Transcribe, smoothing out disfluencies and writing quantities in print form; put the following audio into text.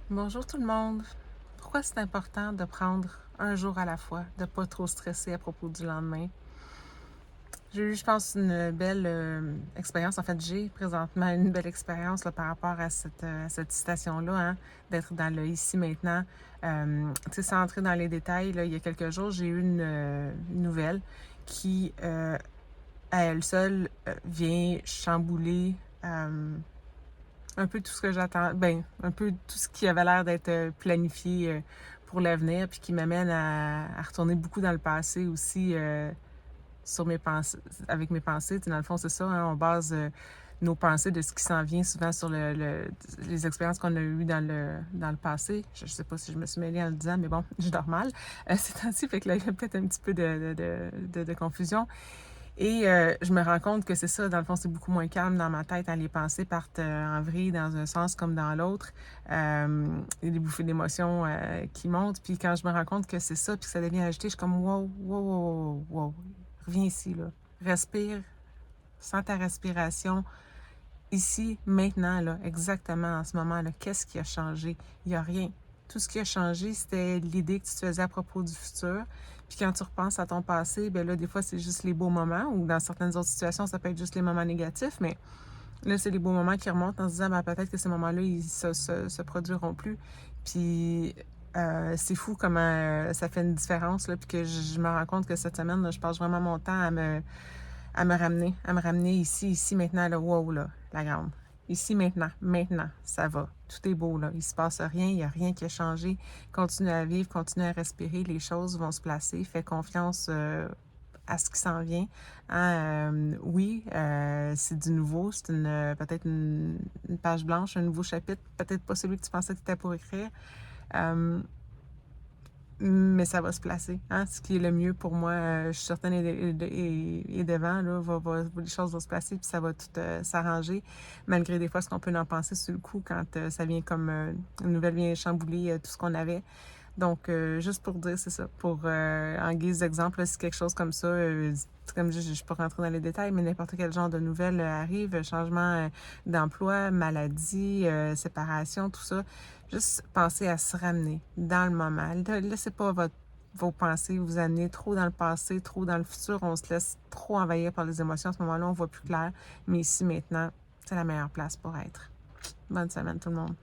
Bonjour tout le monde. Pourquoi c'est important de prendre un jour à la fois, de ne pas trop stresser à propos du lendemain? J'ai eu, je pense, une belle expérience. En fait, j'ai présentement une belle expérience là, par rapport à cette citation-là, hein, d'être dans le ici maintenant. Tu sais, sans entrer dans les détails, là, il y a quelques jours, j'ai eu une nouvelle qui, à elle seule, vient chambouler un peu tout ce que j'attends, ben, un peu tout ce qui avait l'air d'être planifié pour l'avenir, puis qui m'amène à retourner beaucoup dans le passé aussi, sur mes pensées, avec mes pensées. Tu sais, dans le fond, c'est ça, hein, on base nos pensées de ce qui s'en vient souvent sur les expériences qu'on a eues dans le passé. Je sais pas si je me suis mêlée en le disant, mais bon, je dors mal ces temps-ci, fait que là, il y a peut-être un petit peu de confusion. Et je me rends compte que c'est ça, dans le fond, c'est beaucoup moins calme dans ma tête, hein, les pensées partent en vrille dans un sens comme dans l'autre. Il y a des bouffées d'émotions qui montent, puis quand je me rends compte que c'est ça, puis que ça devient agité, je suis comme wow, wow, wow, wow, wow. Reviens ici, là. Respire, sens ta respiration. Ici, maintenant, là, exactement en ce moment, là, qu'est-ce qui a changé? Il n'y a rien. Tout ce qui a changé, c'était l'idée que tu te faisais à propos du futur. Puis quand tu repenses à ton passé, ben là, des fois, c'est juste les beaux moments, ou dans certaines autres situations, ça peut être juste les moments négatifs, mais là, c'est les beaux moments qui remontent en se disant, ben, peut-être que ces moments-là, ils se produiront plus. Puis c'est fou comment ça fait une différence, là, puis que je me rends compte que cette semaine, là, je passe vraiment mon temps à me ramener ici, maintenant, là, wow, là, la grande. Ici, maintenant, ça va. Tout est beau, là. Il se passe rien, il n'y a rien qui a changé. Continue à vivre, continue à respirer, les choses vont se placer. Fais confiance à ce qui s'en vient. Hein, oui, c'est du nouveau, c'est peut-être une page blanche, un nouveau chapitre, peut-être pas celui que tu pensais que tu étais pour écrire. Euh, mais ça va se placer. Hein? Ce qui est le mieux pour moi, je suis certaine, et devant, là, les choses vont se placer, puis ça va tout s'arranger, malgré des fois ce qu'on peut en penser sur le coup quand ça vient comme une nouvelle vient chambouler tout ce qu'on avait. Donc, juste pour dire, c'est ça. Pour, en guise d'exemple, là, si quelque chose comme ça, comme je ne suis pas rentrer dans les détails, mais n'importe quel genre de nouvelles arrive, changement d'emploi, maladie, séparation, tout ça, juste pensez à se ramener dans le moment. Laissez pas vos pensées vous amener trop dans le passé, trop dans le futur. On se laisse trop envahir par les émotions. À ce moment-là, on voit plus clair. Mais ici, maintenant, c'est la meilleure place pour être. Bonne semaine, tout le monde.